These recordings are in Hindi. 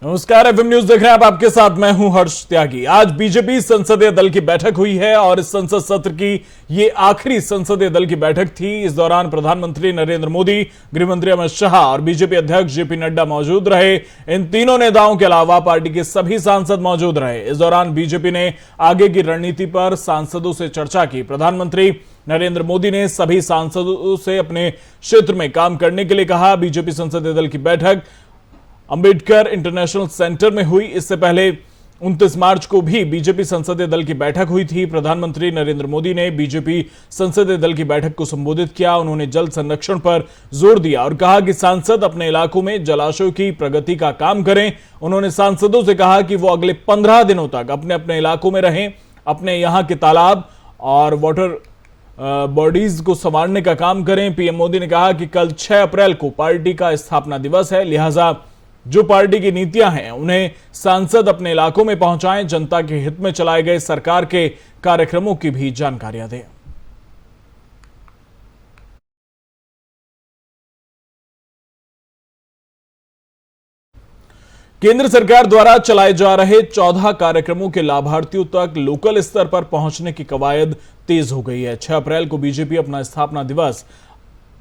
नमस्कार, एफएम न्यूज देख रहे हैं आप। आपके साथ मैं हूं हर्ष त्यागी। आज बीजेपी संसदीय दल की बैठक हुई है और इस संसद सत्र की ये आखिरी संसदीय दल की बैठक थी। इस दौरान प्रधानमंत्री नरेंद्र मोदी, गृहमंत्री अमित शाह और बीजेपी अध्यक्ष जेपी नड्डा मौजूद रहे। इन तीनों नेताओं के अलावा पार्टी के सभी सांसद मौजूद रहे। इस दौरान बीजेपी ने आगे की रणनीति पर सांसदों से चर्चा की। प्रधानमंत्री नरेंद्र मोदी ने सभी सांसदों से अपने क्षेत्र में काम करने के लिए कहा। बीजेपी संसदीय दल की बैठक अंबेडकर इंटरनेशनल सेंटर में हुई। इससे पहले 29 मार्च को भी बीजेपी संसदीय दल की बैठक हुई थी। प्रधानमंत्री नरेंद्र मोदी ने बीजेपी संसदीय दल की बैठक को संबोधित किया। उन्होंने जल संरक्षण पर जोर दिया और कहा कि सांसद अपने इलाकों में जलाशयों की प्रगति का काम करें। उन्होंने सांसदों से कहा कि वो अगले 15 दिनों तक अपने अपने इलाकों में रहें, अपने यहां के तालाब और वाटर बॉडीज को संवारने का काम करें। पीएम मोदी ने कहा कि कल 6 अप्रैल को पार्टी का स्थापना दिवस है, लिहाजा जो पार्टी की नीतियां हैं उन्हें सांसद अपने इलाकों में पहुंचाएं, जनता के हित में चलाए गए सरकार के कार्यक्रमों की भी जानकारियां दें। केंद्र सरकार द्वारा चलाए जा रहे 14 कार्यक्रमों के लाभार्थियों तक लोकल स्तर पर पहुंचने की कवायद तेज हो गई है। 6 अप्रैल को बीजेपी अपना स्थापना दिवस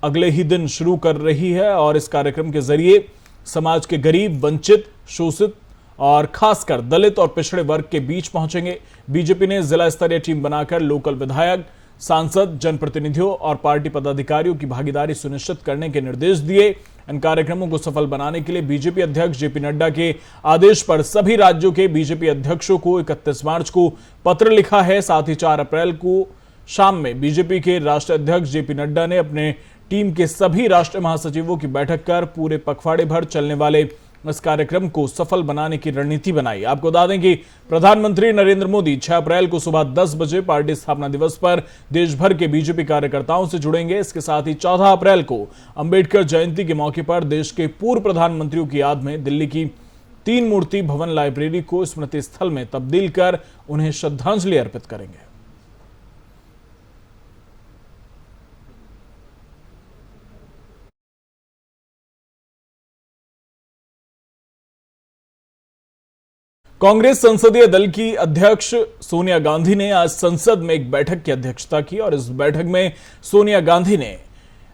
अगले ही दिन शुरू कर रही है और इस कार्यक्रम के जरिए समाज के गरीब, वंचित, शोषित और खासकर दलित और पिछड़े वर्ग के बीच पहुंचेंगे। बीजेपी ने जिला स्तरीय टीम बनाकर लोकल विधायक, सांसद, जनप्रतिनिधियों और पार्टी पदाधिकारियों की भागीदारी सुनिश्चित करने के निर्देश दिए। इन कार्यक्रमों को सफल बनाने के लिए बीजेपी अध्यक्ष जेपी नड्डा के आदेश पर सभी राज्यों के बीजेपी अध्यक्षों को 31 मार्च को पत्र लिखा है। साथ ही 4 अप्रैल को शाम में बीजेपी के राष्ट्रीय अध्यक्ष जेपी नड्डा ने अपने टीम के सभी राष्ट्रीय महासचिवों की बैठक कर पूरे पखवाड़े भर चलने वाले इस कार्यक्रम को सफल बनाने की रणनीति बनाई। आपको बता दें कि प्रधानमंत्री नरेंद्र मोदी 6 अप्रैल को सुबह 10 बजे पार्टी स्थापना दिवस पर देश भर के बीजेपी कार्यकर्ताओं से जुड़ेंगे। इसके साथ ही 14 अप्रैल को अंबेडकर जयंती के मौके पर देश के पूर्व प्रधानमंत्रियों की याद में दिल्ली की 3 मूर्ति भवन लाइब्रेरी को स्मृति स्थल में तब्दील कर उन्हें श्रद्धांजलि अर्पित करेंगे। कांग्रेस संसदीय दल की अध्यक्ष सोनिया गांधी ने आज संसद में एक बैठक की अध्यक्षता की और इस बैठक में सोनिया गांधी ने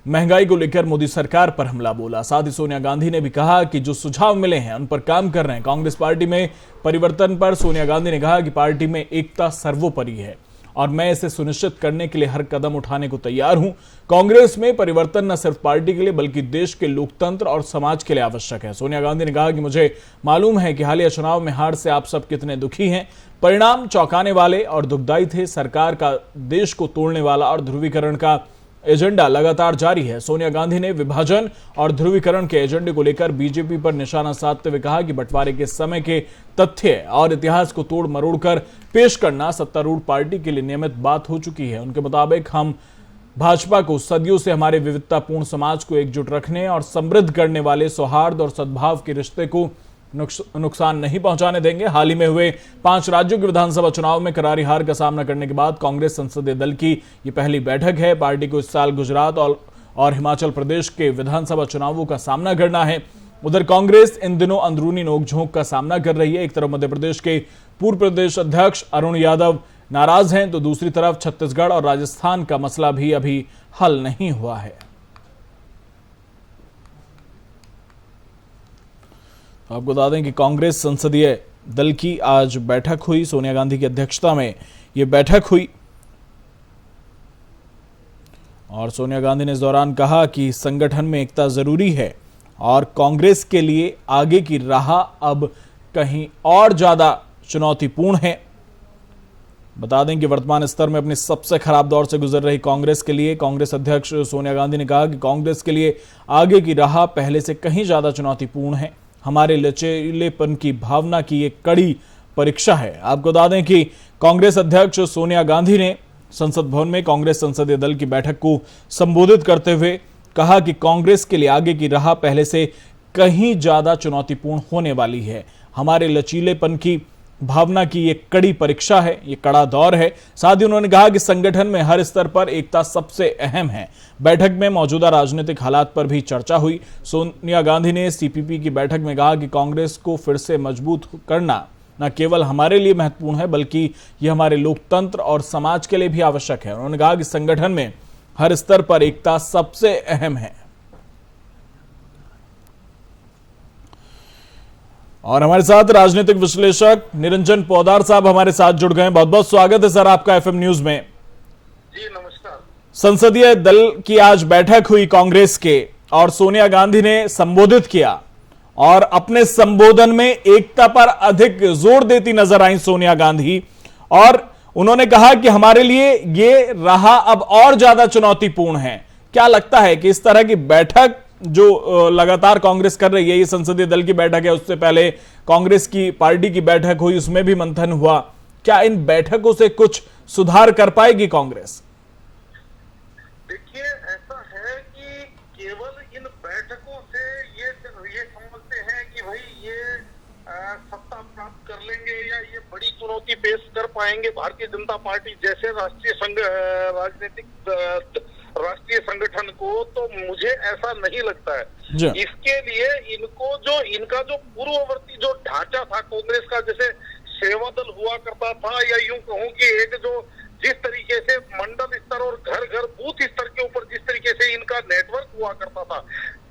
महंगाई को लेकर मोदी सरकार पर हमला बोला। साथ ही सोनिया गांधी ने भी कहा कि जो सुझाव मिले हैं उन पर काम कर रहे हैं। कांग्रेस पार्टी में परिवर्तन पर सोनिया गांधी ने कहा कि पार्टी में एकता सर्वोपरि है और मैं इसे सुनिश्चित करने के लिए हर कदम उठाने को तैयार हूं। कांग्रेस में परिवर्तन न सिर्फ पार्टी के लिए बल्कि देश के लोकतंत्र और समाज के लिए आवश्यक है। सोनिया गांधी ने कहा कि मुझे मालूम है कि हालिया चुनाव में हार से आप सब कितने दुखी हैं। परिणाम चौंकाने वाले और दुखदायी थे। सरकार का देश को तोड़ने वाला और ध्रुवीकरण का एजेंडा लगातार जारी है। सोनिया गांधी ने विभाजन और ध्रुवीकरण के एजेंडे को लेकर बीजेपी पर निशाना साधते हुए कहा कि बंटवारे के समय के तथ्य और इतिहास को तोड़ मरोड़ कर पेश करना सत्तारूढ़ पार्टी के लिए नियमित बात हो चुकी है। उनके मुताबिक हम भाजपा को सदियों से हमारे विविधतापूर्ण समाज को एकजुट रखने और समृद्ध करने वाले सौहार्द और सद्भाव के रिश्ते को नुकसान नहीं पहुंचाने देंगे। हाल ही में हुए 5 राज्यों के विधानसभा चुनाव में करारी हार का सामना करने के बाद कांग्रेस संसदीय दल की ये पहली बैठक है। पार्टी को इस साल गुजरात और हिमाचल प्रदेश के विधानसभा चुनावों का सामना करना है। उधर कांग्रेस इन दिनों अंदरूनी नोकझोंक का सामना कर रही है। एक तरफ मध्य प्रदेश के पूर्व प्रदेश अध्यक्ष अरुण यादव नाराज हैं तो दूसरी तरफ छत्तीसगढ़ और राजस्थान का मसला भी अभी हल नहीं हुआ है। आपको बता दें कि कांग्रेस संसदीय दल की आज बैठक हुई। सोनिया गांधी की अध्यक्षता में यह बैठक हुई और सोनिया गांधी ने इस दौरान कहा कि संगठन में एकता जरूरी है और कांग्रेस के लिए आगे की राह अब कहीं और ज्यादा चुनौतीपूर्ण है। बता दें कि वर्तमान स्तर में अपने सबसे खराब दौर से गुजर रही कांग्रेस के लिए कांग्रेस अध्यक्ष सोनिया गांधी ने कहा कि कांग्रेस के लिए आगे की राह पहले से कहीं ज्यादा चुनौतीपूर्ण है। हमारे लचीलेपन की भावना की एक कड़ी परीक्षा है। आपको बता दें कि कांग्रेस अध्यक्ष सोनिया गांधी ने संसद भवन में कांग्रेस संसदीय दल की बैठक को संबोधित करते हुए कहा कि कांग्रेस के लिए आगे की राह पहले से कहीं ज्यादा चुनौतीपूर्ण होने वाली है। हमारे लचीलेपन की भावना की ये कड़ी परीक्षा है, ये कड़ा दौर है। साथ ही उन्होंने कहा कि संगठन में हर स्तर पर एकता सबसे अहम है। बैठक में मौजूदा राजनीतिक हालात पर भी चर्चा हुई। सोनिया गांधी ने सीपीपी की बैठक में कहा कि कांग्रेस को फिर से मजबूत करना न केवल हमारे लिए महत्वपूर्ण है, बल्कि यह हमारे लोकतंत्र और समाज के लिए भी आवश्यक है। उन्होंने कहा कि संगठन में हर स्तर पर एकता सबसे अहम है। और हमारे साथ राजनीतिक विश्लेषक निरंजन पोद्दार साहब हमारे साथ जुड़ गए। बहुत बहुत स्वागत है सर आपका एफएम न्यूज में। जी नमस्कार। संसदीय दल की आज बैठक हुई कांग्रेस के, और सोनिया गांधी ने संबोधित किया और अपने संबोधन में एकता पर अधिक जोर देती नजर आई सोनिया गांधी। और उन्होंने कहा कि हमारे लिए ये राह अब और ज्यादा चुनौतीपूर्ण है। क्या लगता है कि इस तरह की बैठक जो लगातार कांग्रेस कर रही है, ये संसदीय दल की बैठक है, उससे पहले कांग्रेस की पार्टी की बैठक हुई, उसमें भी मंथन हुआ, क्या इन बैठकों से कुछ सुधार कर पाएगी कांग्रेस? देखिए, ऐसा है कि केवल इन बैठकों से ये समझते हैं कि भाई ये सत्ता प्राप्त कर लेंगे या ये बड़ी चुनौती पेश कर पाएंगे भारतीय जनता पार्टी जैसे राष्ट्रीय संगठन को, तो मुझे ऐसा नहीं लगता है। इसके लिए इनका जो पूर्ववर्ती जो ढांचा था कांग्रेस का, जैसे सेवा दल हुआ करता था, या यूं कहूं कि एक जो जिस तरीके से मंडल स्तर और घर घर बूथ स्तर के ऊपर जिस तरीके से इनका नेटवर्क हुआ करता था,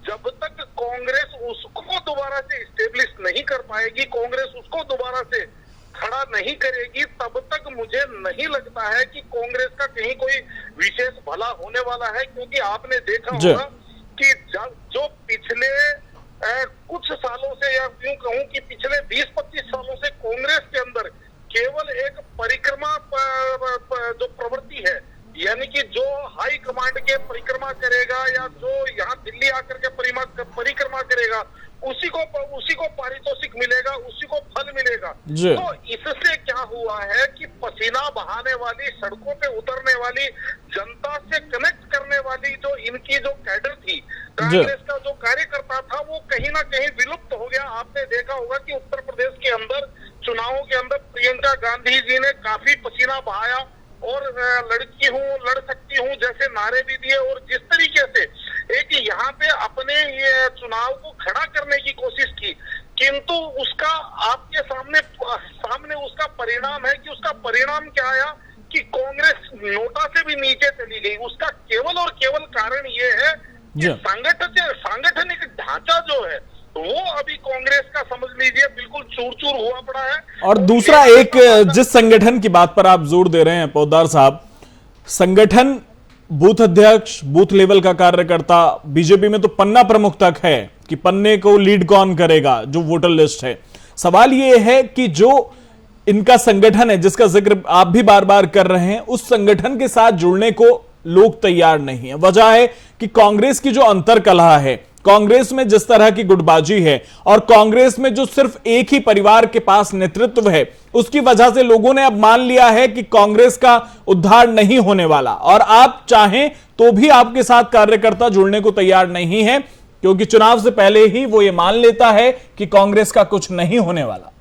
जब तक कांग्रेस उसको दोबारा से स्टेब्लिश नहीं कर पाएगी, कांग्रेस उसको दोबारा से खड़ा नहीं करेगी, तब तक मुझे नहीं लगता है कि कांग्रेस का कहीं कोई विशेष भला होने वाला है। क्योंकि आपने देखा होगा कि जो पिछले कुछ सालों से, या यूं कहूं कि पिछले 20-25 सालों से कांग्रेस के अंदर केवल एक परिक्रमा जो प्रवृत्ति है, यानी कि जो हाई कमांड के परिक्रमा करेगा या जो यहाँ दिल्ली आकर के परिक्रमा करेगा, उसी को पारितोषिक मिलेगा, उसी को फल मिलेगा। तो इससे क्या हुआ है कि पसीना बहाने वाली, सड़कों पे उतरने वाली, जनता से कनेक्ट करने वाली जो इनकी जो कैडर थी, कांग्रेस का जो कार्यकर्ता था, वो कहीं ना कहीं विलुप्त हो गया। आपने देखा होगा कि उत्तर प्रदेश के अंदर चुनावों के अंदर प्रियंका गांधी जी ने काफी पसीना बहाया और लड़की हूँ, लड़ सकती हूँ जैसे नारे भी दिए, और जिस तरीके से एक यहाँ पे अपने ये चुनाव को खड़ा करने की कोशिश की, किंतु उसका आपके सामने उसका परिणाम है कि उसका परिणाम क्या आया कि कांग्रेस नोटा से भी नीचे चली गई। उसका केवल और केवल कारण ये है कि सांगठनिक ढांचा जो है वो अभी कांग्रेस का समझ लीजिए बिल्कुल चूर-चूर हुआ पड़ा है। और दूसरा एक जिस संगठन की बात पर आप जोर दे रहे हैं पोद्दार साहब, संगठन बूथ अध्यक्ष, बूथ लेवल का कार्यकर्ता, बीजेपी में तो पन्ना प्रमुख तक है कि पन्ने को लीड कौन करेगा, जो वोटर लिस्ट है। सवाल ये है कि जो इनका संगठन है जिसका जिक्र आप भी बार बार कर रहे हैं, उस संगठन के साथ जुड़ने को लोग तैयार नहीं है। वजह है कि कांग्रेस की जो अंतरकलह है, कांग्रेस में जिस तरह की गुटबाजी है, और कांग्रेस में जो सिर्फ एक ही परिवार के पास नेतृत्व है, उसकी वजह से लोगों ने अब मान लिया है कि कांग्रेस का उद्धार नहीं होने वाला। और आप चाहें तो भी आपके साथ कार्यकर्ता जुड़ने को तैयार नहीं है, क्योंकि चुनाव से पहले ही वो ये मान लेता है कि कांग्रेस का कुछ नहीं होने वाला।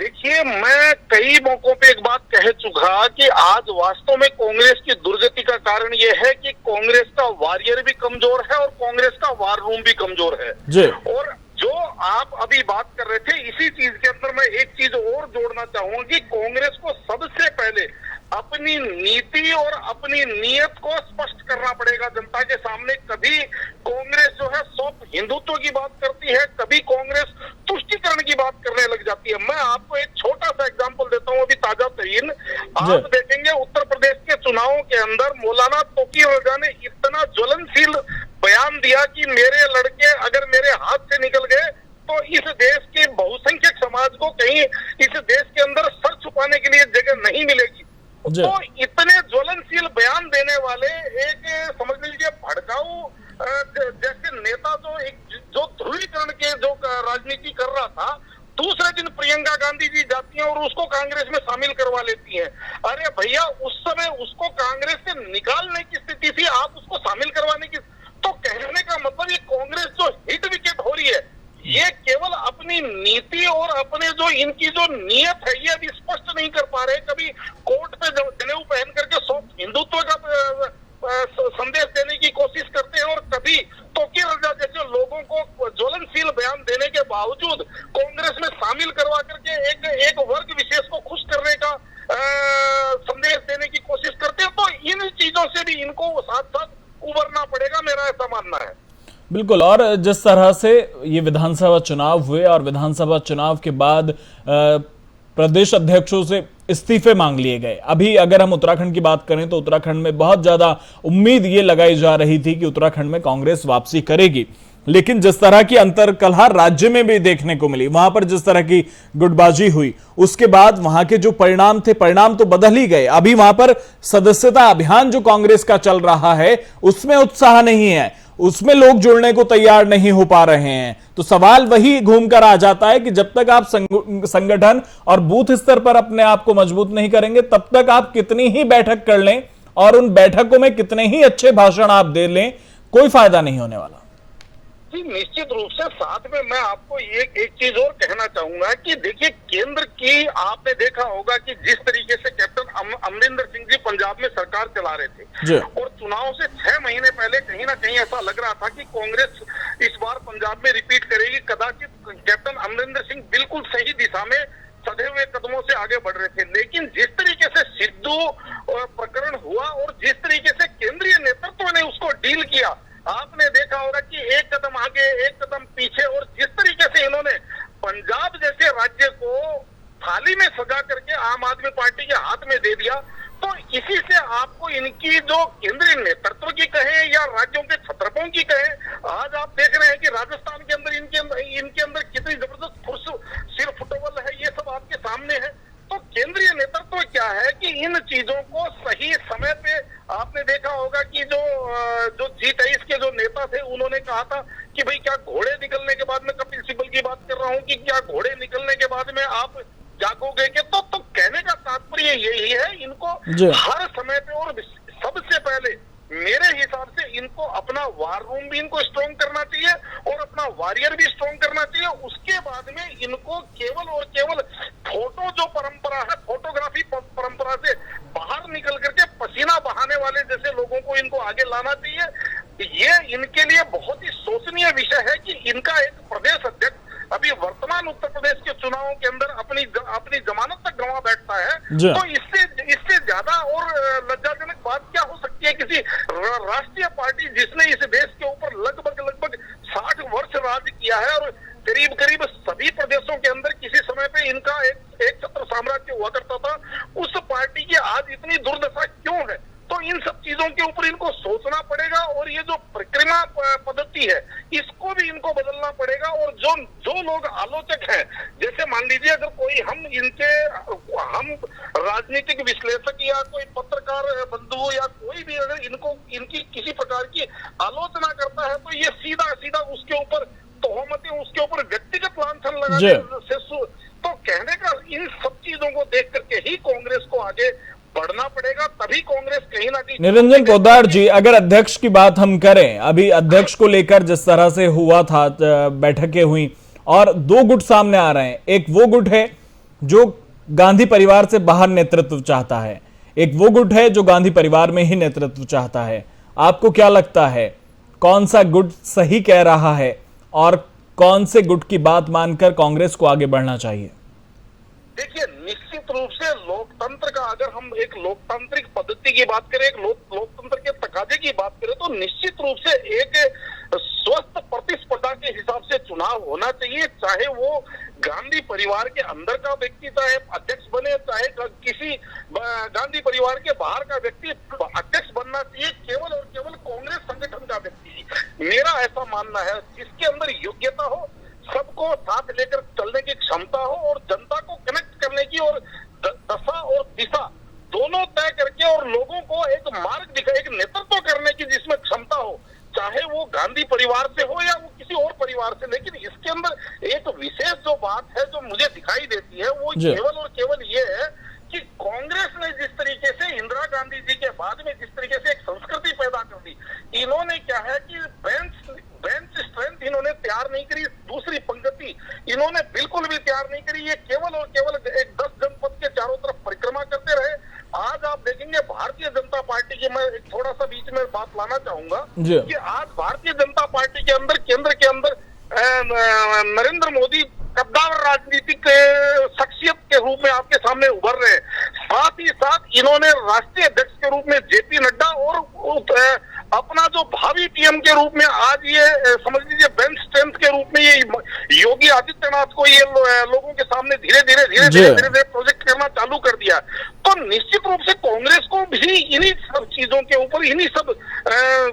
देखिए, मैं कई मौकों पे एक बात कह चुका कि आज वास्तव में कांग्रेस की दुर्गति का कारण यह है कि कांग्रेस का वॉरियर भी कमजोर है और कांग्रेस का वार रूम भी कमजोर है। और जो आप अभी बात कर रहे थे, इसी चीज के अंदर मैं एक चीज और जोड़ना चाहूंगा कि कांग्रेस को सबसे पहले अपनी नीति और अपनी नीयत को स्पष्ट करना पड़ेगा जनता के सामने। कभी कांग्रेस जो है सिर्फ हिंदुत्व की बात करती है, कभी कांग्रेस तुष्टीकरण की बात करने लग जाती है। मैं आपको एक छोटा सा एग्जांपल देता हूं, अभी ताजा तरीन। आप देखेंगे उत्तर प्रदेश के चुनावों के अंदर मौलाना तोकी रजा ने इतना ज्वलनशील बयान दिया कि मेरे लड़के अगर मेरे हाथ से निकल गए तो इस देश के बहुसंख्यक समाज को कहीं इस देश के अंदर सर छुपाने के लिए जगह नहीं मिलेगी। तो इतने ज्वलनशील बयान देने वाले एक समझ लीजिए भड़काऊ जैसे नेता जो ध्रुवीकरण के जो राजनीति कर रहा था, दूसरे दिन प्रियंका गांधी जी जाती हैं और उसको कांग्रेस में शामिल करवा लेती हैं। अरे भैया, उस समय उसको कांग्रेस से निकालने की स्थिति थी, आप उसको शामिल करवाने की। तो कहने का मतलब ये कांग्रेस जो हिट विकेट हो रही है, ये केवल अपनी नीति और अपने जो इनकी जो नीयत है ये भी स्पष्ट नहीं कर पा रहे। कभी कोर्ट पे जनेऊ पहन करके सॉफ्ट हिंदुत्व का संदेश देने की कोशिश करते हैं और कभी तोकीर रजा जैसे लोगों को ज्वलनशील बयान देने के बावजूद कांग्रेस में शामिल करवा करके एक वर्ग विशेष को खुश करने का संदेश देने की कोशिश करते हैं। तो इन चीजों से भी इनको साथ साथ उबरना पड़ेगा, मेरा ऐसा मानना है। बिल्कुल। और जिस तरह से ये विधानसभा चुनाव हुए और विधानसभा चुनाव के बाद प्रदेश अध्यक्षों से इस्तीफे मांग लिए गए। अभी अगर हम उत्तराखंड की बात करें तो उत्तराखंड में बहुत ज्यादा उम्मीद ये लगाई जा रही थी कि उत्तराखंड में कांग्रेस वापसी करेगी, लेकिन जिस तरह की अंतरकलह राज्य में भी देखने को मिली, वहां पर जिस तरह की गुटबाजी हुई, उसके बाद वहां के जो परिणाम थे, परिणाम तो बदल ही गए। अभी वहां पर सदस्यता अभियान जो कांग्रेस का चल रहा है उसमें उत्साह नहीं है, उसमें लोग जुड़ने को तैयार नहीं हो पा रहे हैं। तो सवाल वही घूमकर आ जाता है कि जब तक आप संगठन और बूथ स्तर पर अपने आप को मजबूत नहीं करेंगे, तब तक आप कितनी ही बैठक कर लें और उन बैठकों में कितने ही अच्छे भाषण आप दे लें, कोई फायदा नहीं होने वाला। जी निश्चित रूप से। साथ में मैं आपको एक चीज और कहना चाहूंगा कि देखिए केंद्र की आपने देखा होगा कि जिस तरीके से कैप्टन अमरिंदर सिंह जी पंजाब में सरकार चला रहे थे और चुनाव से 6 महीने पहले कहीं ना कहीं ऐसा लग रहा था कि कांग्रेस इस बार पंजाब में रिपीट करेगी। कदाचित कैप्टन अमरिंदर सिंह बिल्कुल सही दिशा में सधे हुए कदमों से आगे बढ़ रहे थे, लेकिन जिस तरीके से सिद्धू प्रकरण हुआ और जिस तरीके से केंद्रीय नेतृत्व ने उसको डील किया, आपने देखा होगा कि एक कदम आगे एक कदम पीछे, और जिस तरीके से इन्होंने पंजाब जैसे राज्य को थाली में सजा करके आम आदमी पार्टी के हाथ में दे दिया, तो इसी से आपको इनकी जो केंद्रीय नेतृत्व की कहे या राज्यों के छत्रपों की कहे, आज आप देख रहे हैं कि राजस्थान के अंदर इनके अंदर कितनी जबरदस्त सिर फुटबॉल है, ये सब आपके सामने है। तो केंद्रीय नेतृत्व क्या है कि इन चीजों को सही समय पे, आपने देखा होगा कि जो G23 के जो नेता थे उन्होंने कहा था कि भाई क्या घोड़े निकलने के बाद में, कपिल सिब्बल की बात कर रहा हूं, कि क्या घोड़े निकलने के बाद में आप जागोगे के? तो कहने का तात्पर्य यही है, इनको हर समय पे और सबसे पहले मेरे हिसाब से इनको अपना वार रूम भी इनको स्ट्रॉन्ग करना चाहिए और अपना वॉरियर भी स्ट्रॉन्ग करना चाहिए। उसके बाद में इनको केवल और केवल फोटो जो परंपरा है, फोटोग्राफी परंपरा से बाहर निकल करके पसीना बहाने वाले जैसे लोगों को इनको आगे लाना चाहिए। ये इनके लिए बहुत ही शोचनीय विषय है कि इनका एक प्रदेश अध्यक्ष अभी वर्तमान उत्तर प्रदेश के चुनावों के अंदर अपनी जमानत तक गंवा बैठता है। तो इससे ज्यादा और लज्जाजनक बात क्या हो सकती है किसी राष्ट्रीय पार्टी जिसने इस देश के ऊपर लगभग 60 वर्ष राज किया है और करीब सभी प्रदेशों के अंदर किसी समय पे इनका एक छत्र साम्राज्य हुआ करता था, उस पार्टी की आज इतनी दुर्दशा क्यों है? तो इन सब चीजों के ऊपर इनको सोचना पड़ेगा और ये जो प्रक्रिया पद्धति है इसको भी इनको बदलना पड़ेगा। और जो लोग आलोचक हैं, जैसे मान लीजिए अगर कोई हम राजनीतिक विश्लेषक या कोई पत्रकार बंधु या कोई भी अगर इनकी किसी प्रकार की आलोचना करता है तो ये सीधा उसके ऊपर तोहमतें, उसके ऊपर व्यक्तिगत लांछन लगाने से तो कहने का इन सब चीजों को देख करके ही कांग्रेस को आगे बढ़ना पड़ेगा, तभी कांग्रेस कहीं ना कहीं। निरंजन पोद्दार जी, अगर अध्यक्ष की बात हम करें, अभी अध्यक्ष को लेकर जिस तरह से हुआ था, बैठकें हुई और 2 गुट सामने आ रहे हैं। एक वो गुट है जो गांधी परिवार से बाहर नेतृत्व चाहता है, एक वो गुट है जो गांधी परिवार में ही नेतृत्व चाहता है। आपको क्या लगता है कौन सा गुट सही कह रहा है और कौन से गुट की बात मानकर कांग्रेस को आगे बढ़ना चाहिए? देखिए निश्चित रूप से लोकतंत्र का, अगर हम एक लोकतांत्रिक पद्धति की बात करें, एक लोकतंत्र के तकाजे की बात करें, तो निश्चित रूप से एक स्वस्थ प्रतिस्पर्धा के हिसाब से चुनाव होना चाहिए। चाहे वो गांधी परिवार के अंदर का व्यक्ति चाहे अध्यक्ष बने, चाहे किसी गांधी परिवार के बाहर का व्यक्ति अध्यक्ष बनना चाहिए, केवल और केवल कांग्रेस संगठन का व्यक्ति। मेरा ऐसा मानना है जिसके अंदर योग्यता हो, सबको साथ लेकर चलने की क्षमता हो और जनता को कनेक्ट करने की और दशा और दिशा दोनों तय करके और लोगों को एक मार्ग दिखा, एक नेतृत्व करने की जिसमें क्षमता हो, चाहे वो गांधी परिवार से हो या वो किसी और परिवार से। लेकिन इसके अंदर एक विशेष जो बात है जो मुझे दिखाई देती है वो केवल और केवल ये है कि कांग्रेस ने जिस तरीके से इंदिरा गांधी जी के बाद में जिस तरीके से एक संस्कृति पैदा कर दी, इन्होंने क्या है कि बेंच स्ट्रेंथ इन्होंने तैयार नहीं करी, दूसरी पंक्ति भारतीय जनता पार्टी की मैं एक थोड़ा सा बीच में बात लाना चाहूंगा जी। कि आज भारतीय जनता पार्टी के अंदर, केंद्र के अंदर नरेंद्र मोदी कद्दावर राजनीतिक शख्सियत के रूप में आपके सामने उभर रहे हैं। साथ ही साथ इन्होंने राष्ट्रीय अध्यक्ष के रूप में जेपी नड्डा और अपना जो भावी पीएम के रूप में आज ये समझ लीजिए बेंच स्ट्रेंथ के रूप में ये योगी आदित्यनाथ को ये लोगों के सामने धीरे धीरे प्रोजेक्ट करना चालू कर दिया। तो निश्चित रूप से कांग्रेस को भी इन्हीं सब चीजों के ऊपर, इन्हीं सब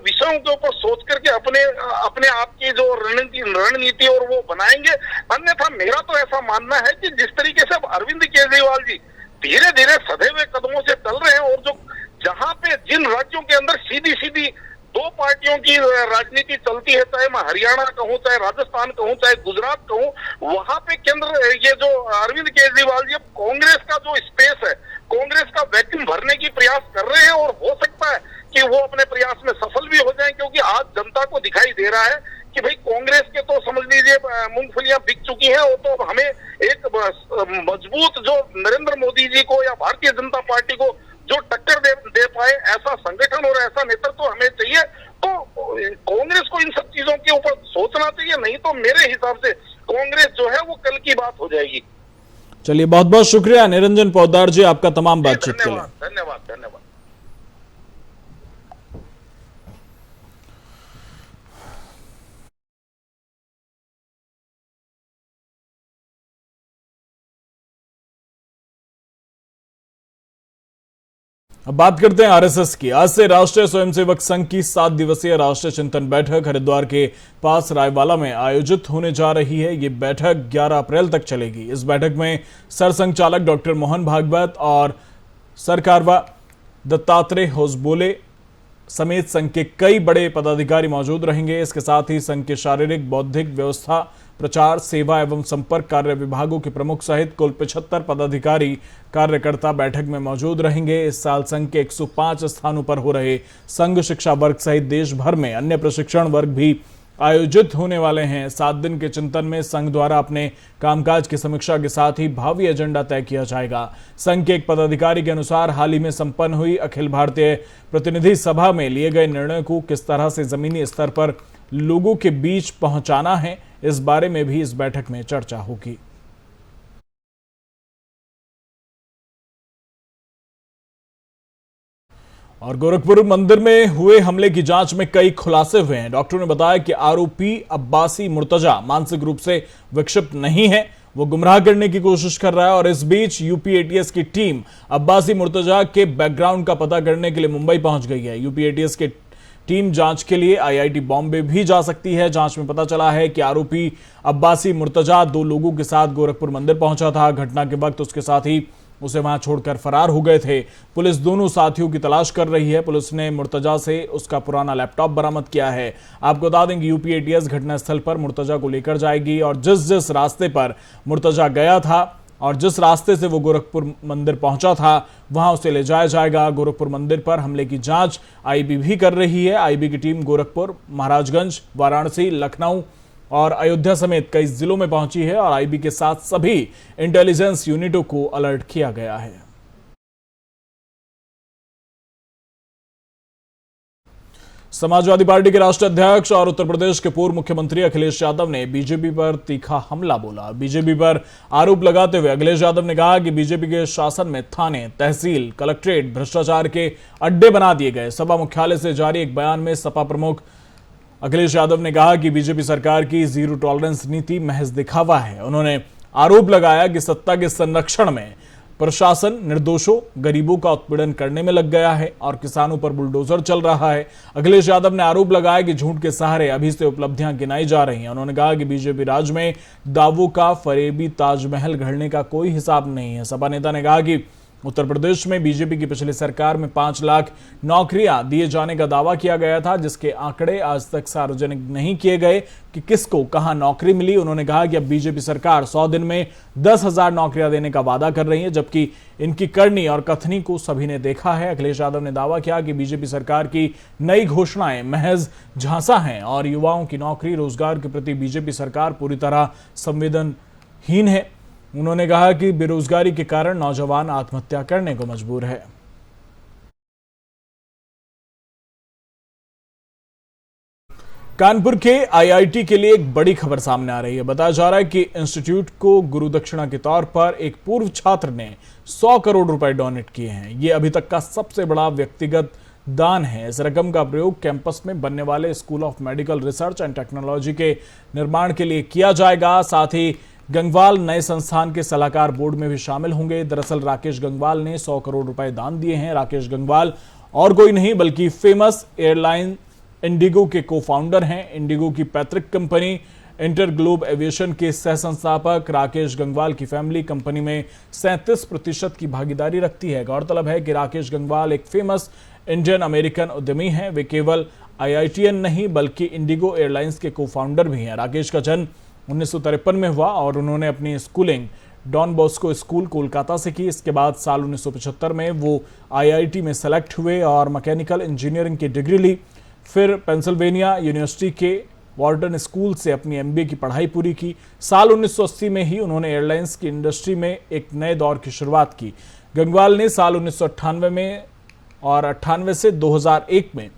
विषयों के ऊपर सोच करके अपने आप की जो रणनीति और वो बनाएंगे। अन्यथा मेरा तो ऐसा मानना है कि जिस तरीके से अब अरविंद केजरीवाल जी धीरे धीरे सधे हुए कदमों से चल रहे हैं, और जो जहां पे जिन राज्यों के अंदर सीधी सीधी दो पार्टियों की राजनीति चलती है, चाहे मैं हरियाणा कहूं, चाहे राजस्थान कहूं, चाहे गुजरात कहूं, वहां पे केंद्र ये जो अरविंद केजरीवाल जी कांग्रेस का जो स्पेस है, कांग्रेस का वैक्यूम भरने की प्रयास कर रहे हैं। और हो सकता है कि वो अपने प्रयास में सफल भी हो जाएं, क्योंकि आज जनता को दिखाई दे रहा है कि भाई कांग्रेस के तो समझ लीजिए मूंगफलियां बिक चुकी हैं। और तो हमें एक मजबूत जो नरेंद्र मोदी जी को या भारतीय जनता पार्टी को जो टक्कर दे पाए, ऐसा संगठन और ऐसा नेतृत्व हमें चाहिए। तो कांग्रेस को इन सब चीजों के ऊपर सोचना चाहिए, नहीं तो मेरे हिसाब से कांग्रेस जो है वो कल की बात हो जाएगी। चलिए, बहुत बहुत शुक्रिया निरंजन पोद्दार जी आपका तमाम बातचीत के लिए। धन्यवाद धन्यवाद। अब बात करते हैं आरएसएस की। आज से राष्ट्रीय स्वयंसेवक संघ की 7 दिवसीय राष्ट्रीय चिंतन बैठक हरिद्वार के पास रायवाला में आयोजित होने जा रही है। ये बैठक 11 अप्रैल तक चलेगी। इस बैठक में सरसंघचालक डॉक्टर मोहन भागवत और सरकारवा दत्तात्रेय होसबोले समेत संघ के कई बड़े पदाधिकारी मौजूद रहेंगे। इसके साथ ही संघ के शारीरिक, बौद्धिक, व्यवस्था, प्रचार, सेवा एवं संपर्क कार्य विभागों के प्रमुख सहित कुल 75 पदाधिकारी कार्यकर्ता बैठक में मौजूद रहेंगे। इस साल संघ के 105 स्थानों पर हो रहे संघ शिक्षा वर्ग सहित देश भर में अन्य प्रशिक्षण वर्ग भी आयोजित होने वाले हैं। 7 दिन के चिंतन में संघ द्वारा अपने कामकाज की समीक्षा के साथ ही भावी एजेंडा तय किया जाएगा। संघ के एक पदाधिकारी के अनुसार हाल ही में संपन्न हुई अखिल भारतीय प्रतिनिधि सभा में लिए गए निर्णय को किस तरह से जमीनी स्तर पर लोगों के बीच पहुंचाना है, इस बारे में भी इस बैठक में चर्चा होगी। और गोरखपुर मंदिर में हुए हमले की जांच में कई खुलासे हुए हैं। डॉक्टरों ने बताया कि आरोपी अब्बासी मुर्तजा मानसिक रूप से विक्षिप्त नहीं है, वो गुमराह करने की कोशिश कर रहा है। और इस बीच यूपी एटीएस की टीम अब्बासी मुर्तजा के बैकग्राउंड का पता करने के लिए मुंबई पहुंच गई है। यूपी एटीएस की टीम जांच के लिए आईआईटी बॉम्बे भी जा सकती है। जांच में पता चला है कि आरोपी अब्बासी मुर्तजा 2 लोगों के साथ गोरखपुर मंदिर पहुंचा था। घटना के वक्त उसके साथ ही उसे वहां छोड़कर फरार हो गए थे। पुलिस दोनों साथियों की तलाश कर रही है। पुलिस ने मुर्तजा से उसका पुराना लैपटॉप बरामद किया है। आपको बता दें कि यूपी एटीएस घटनास्थल पर मुर्तजा को लेकर जाएगी और जिस रास्ते पर मुर्तजा गया था और जिस रास्ते से वो गोरखपुर मंदिर पहुंचा था, वहां उसे ले जाया जाएगा। गोरखपुर मंदिर पर हमले की जांच आईबी भी कर रही है। आईबी की टीम गोरखपुर, महाराजगंज, वाराणसी, लखनऊ और अयोध्या समेत कई जिलों में पहुंची है और आईबी के साथ सभी इंटेलिजेंस यूनिटों को अलर्ट किया गया है। समाजवादी पार्टी के राष्ट्रीय अध्यक्ष और उत्तर प्रदेश के पूर्व मुख्यमंत्री अखिलेश यादव ने बीजेपी पर तीखा हमला बोला। बीजेपी पर आरोप लगाते हुए अखिलेश यादव ने कहा कि बीजेपी के शासन में थाने, तहसील, कलेक्ट्रेट भ्रष्टाचार के अड्डे बना दिए गए। सपा मुख्यालय से जारी एक बयान में सपा प्रमुख अखिलेश यादव ने कहा कि बीजेपी सरकार की जीरो टॉलरेंस नीति महज दिखावा है। उन्होंने आरोप लगाया कि सत्ता के संरक्षण में प्रशासन निर्दोषों, गरीबों का उत्पीड़न करने में लग गया है और किसानों पर बुलडोजर चल रहा है। अखिलेश यादव ने आरोप लगाया कि झूठ के सहारे अभी से उपलब्धियां गिनाई जा रही हैं। उन्होंने कहा कि बीजेपी राज में दावों का फरेबी ताजमहल गढ़ने का कोई हिसाब नहीं है। सपा नेता ने कहा कि उत्तर प्रदेश में बीजेपी की पिछली सरकार में 5 लाख नौकरियां दिए जाने का दावा किया गया था, जिसके आंकड़े आज तक सार्वजनिक नहीं किए गए कि किसको कहां नौकरी मिली। उन्होंने कहा कि अब बीजेपी सरकार 100 दिन में 10,000 नौकरियां देने का वादा कर रही है, जबकि इनकी करनी और कथनी को सभी ने देखा है। अखिलेश यादव ने दावा किया कि बीजेपी सरकार की नई घोषणाएं महज झांसा हैं और युवाओं की नौकरी रोजगार के प्रति बीजेपी सरकार पूरी तरह संवेदनहीन है। उन्होंने कहा कि बेरोजगारी के कारण नौजवान आत्महत्या करने को मजबूर है। कानपुर के आईआईटी के लिए एक बड़ी खबर सामने आ रही है। बताया जा रहा है कि इंस्टीट्यूट को गुरु दक्षिणा के तौर पर एक पूर्व छात्र ने 100 करोड़ रुपए डोनेट किए हैं। ये अभी तक का सबसे बड़ा व्यक्तिगत दान है। इस रकम का प्रयोग कैंपस में बनने वाले school of medical research and technology के निर्माण के लिए किया जाएगा। साथ ही गंगवाल नए संस्थान के सलाहकार बोर्ड में भी शामिल होंगे। दरअसल राकेश गंगवाल ने 100 करोड़ रुपए दान दिए हैं। राकेश गंगवाल और कोई नहीं बल्कि फेमस एयरलाइन इंडिगो के को-फाउंडर हैं। इंडिगो की पैतृक कंपनी इंटर ग्लोब एविएशन के सह संस्थापक राकेश गंगवाल की फैमिली कंपनी में 37% की भागीदारी रखती है। गौरतलब है कि राकेश गंगवाल एक फेमस इंडियन अमेरिकन उद्यमी हैं। वे केवल आईआईटीएन नहीं बल्कि इंडिगो एयरलाइंस के को-फाउंडर भी हैं। राकेश का जन्म 1953 में हुआ और उन्होंने अपनी schooling Don Bosco school Kolkata से की। इसके बाद साल 1975 में वो आईआईटी में सेलेक्ट हुए और मैकेनिकल इंजीनियरिंग की डिग्री ली। फिर पेंसिल्वेनिया यूनिवर्सिटी के वॉर्टन स्कूल से अपनी एमबीए की पढ़ाई पूरी की। साल 1980 में ही उन्होंने एयरलाइंस की इंडस्ट्री में एक नए दौर की शुरुआत की। गंगवाल ने साल 1998 में और 98 से 2001 में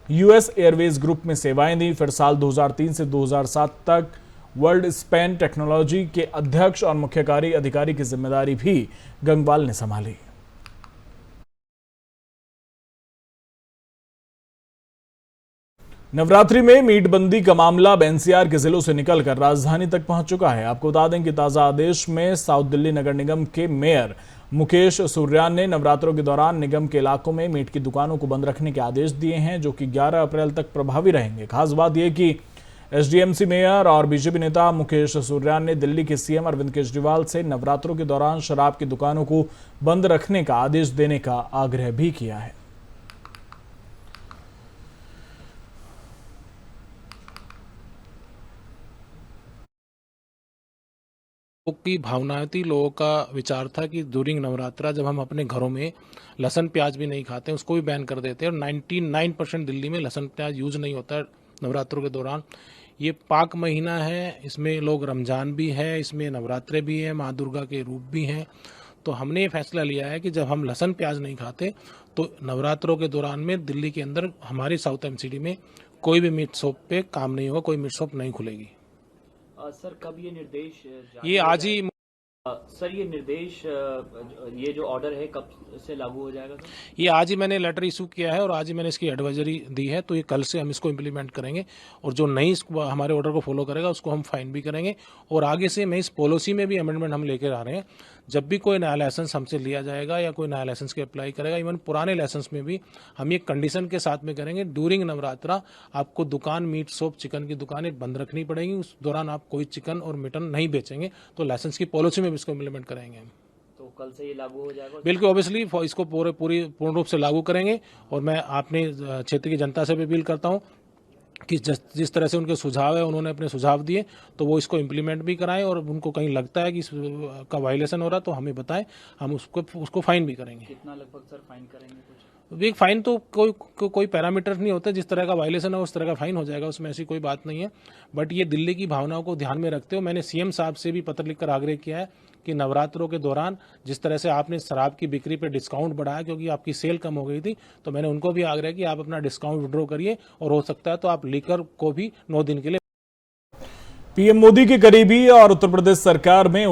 यूएस एयरवेज ग्रुप में सेवाएं दी। फिर साल 2003 से 2007 तक वर्ल्ड स्पेन टेक्नोलॉजी के अध्यक्ष और मुख्य कार्य अधिकारी की जिम्मेदारी भी गंगवाल ने संभाली। नवरात्रि में मीट बंदी का मामला एनसीआर के जिलों से निकलकर राजधानी तक पहुंच चुका है। आपको बता दें कि ताजा आदेश में साउथ दिल्ली नगर निगम के मेयर मुकेश सूर्यान ने नवरात्रों के दौरान निगम के इलाकों में मीट की दुकानों को बंद रखने के आदेश दिए हैं, जो कि 11 अप्रैल तक प्रभावी रहेंगे। खास बात यह कि एसडीएमसी मेयर और बीजेपी नेता मुकेश सूर्यान ने दिल्ली के सीएम अरविंद केजरीवाल से नवरात्रों के दौरान शराब की दुकानों को बंद रखने का आदेश देने का आग्रह भी किया है। की भावनाएं थी, लोगों का विचार था कि ड्यूरिंग नवरात्रा जब हम अपने घरों में लहसुन प्याज भी नहीं खाते उसको भी बैन कर देते हैं और 99% दिल्ली में लहसुन प्याज यूज नहीं होता है नवरात्रों के दौरान। ये पाक महीना है, इसमें लोग रमजान भी है, इसमें नवरात्रे भी है, माँ दुर्गा के रूप भी हैं। तो हमने ये फैसला लिया है कि जब हम लहसुन प्याज नहीं खाते तो नवरात्रों के दौरान में दिल्ली के अंदर हमारी साउथ एमसीडी में कोई भी मीट शॉप पे काम नहीं होगा, कोई मीट शॉप नहीं खुलेगी। सर कब ये निर्देश ये आज ही सर ये निर्देश ये जो ऑर्डर है कब से लागू हो जाएगा सर? ये आज ही मैंने लेटर इशू किया है और आज ही मैंने इसकी एडवाइजरी दी है। तो ये कल से हम इसको इम्प्लीमेंट करेंगे और जो नहीं हमारे ऑर्डर को फॉलो करेगा उसको हम फाइन भी करेंगे। और आगे से मैं इस पॉलिसी में भी अमेंडमेंट हम लेकर आ रहे हैं। जब भी कोई नया लाइसेंस हमसे लिया जाएगा या कोई नया लाइसेंस के अप्लाई करेगा, इवन पुराने लाइसेंस में भी हम ये कंडीशन के साथ में करेंगे, ड्यूरिंग नवरात्रा आपको दुकान मीट शॉप चिकन की दुकानें बंद रखनी पड़ेगी। उस दौरान आप कोई चिकन और मटन नहीं बेचेंगे। तो लाइसेंस की पॉलिसी में भी इसको इम्प्लीमेंट करेंगे हम। तो कल से ये लागू हो जाएगा? बिल्कुल, ऑब्वियसली इसको पूर्ण रूप से लागू करेंगे। और मैं अपने क्षेत्र की जनता से भी अपील करता हूँ कि जिस तरह से उनके सुझाव है, उन्होंने अपने सुझाव दिए तो वो इसको इम्प्लीमेंट भी कराएं और उनको कहीं लगता है कि इसका वायलेशन हो रहा तो हमें बताएं, हम उसको फाइन भी करेंगे। कितना लगभग सर फाइन करेंगे कुछ? एक फाइन तो कोई पैरामीटर नहीं होता, जिस तरह का वायलेशन है उस तरह का फाइन हो जाएगा, उसमें ऐसी कोई बात नहीं है। बट ये दिल्ली की भावनाओं को ध्यान में रखते हुए मैंने सीएम साहब से भी पत्र लिखकर आग्रह किया है कि नवरात्रों के दौरान जिस तरह से आपने शराब की बिक्री पे डिस्काउंट बढ़ाया क्योंकि आपकी सेल कम हो गई थी, तो मैंने उनको भी आग्रह किया आप अपना डिस्काउंट विड्रॉ करिए और हो सकता है तो आप लीकर को भी 9 दिन के लिए। पीएम मोदी के करीबी और उत्तर प्रदेश सरकार में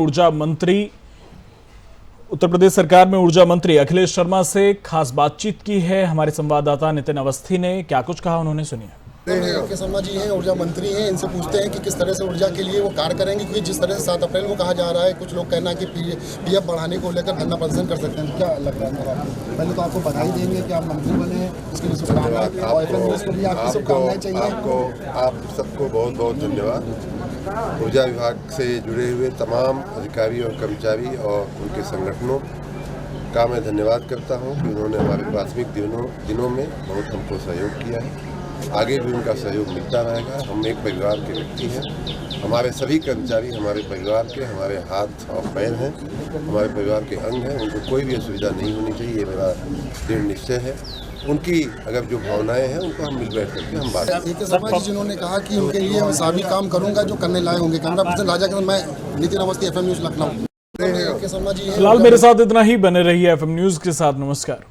ऊर्जा मंत्री अखिलेश शर्मा से खास बातचीत की है। हमारे संवाददाता नितिन अवस्थी ने क्या कुछ कहा, उन्होंने सुनिए। के शर्मा जी हैं, ऊर्जा मंत्री हैं, इनसे पूछते हैं कि किस तरह से ऊर्जा के लिए वो कार्य करेंगे, क्योंकि जिस तरह से 7 अप्रैल को कहा जा रहा है, कुछ लोग कहना है कि पीएफ बढ़ाने को लेकर धरना प्रदर्शन कर सकते हैं। क्या लग रहा है आपको? पहले तो आपको बधाई देंगे कि आप मंत्री बने, इसके लिए शुभकामनाएं और एफएम न्यूज़ को भी आपकी शुभकामनाएं चाहिए। आप सबको बहुत बहुत धन्यवाद। ऊर्जा विभाग से जुड़े हुए तमाम अधिकारी और कर्मचारी और उनके संगठनों का मैं धन्यवाद करता हूँ कि उन्होंने हमारे प्राथमिक दिनों में बहुत हमको सहयोग किया है। आगे भी उनका सहयोग मिलता रहेगा। हम एक परिवार के व्यक्ति हैं, हमारे सभी कर्मचारी हमारे परिवार के, हमारे हाथ और पैर हैं, हमारे परिवार के अंग हैं। उनको कोई भी असुविधा नहीं होनी चाहिए, ये मेरा दृढ़ निश्चय है। उनकी अगर जो भावनाएं हैं उनको हम मिल बैठ करके हम बात करें। जिन्होंने कहा कि उनके लिए मैं सभी काम करूंगा जो करने लायक होंगे। कैमरा पर्सन राजा के मैं नितिन अवस्थी, एफएम न्यूज़ लखनऊ। फिलहाल मेरे साथ इतना ही, बने रहिए एफएम न्यूज़ के साथ। नमस्कार।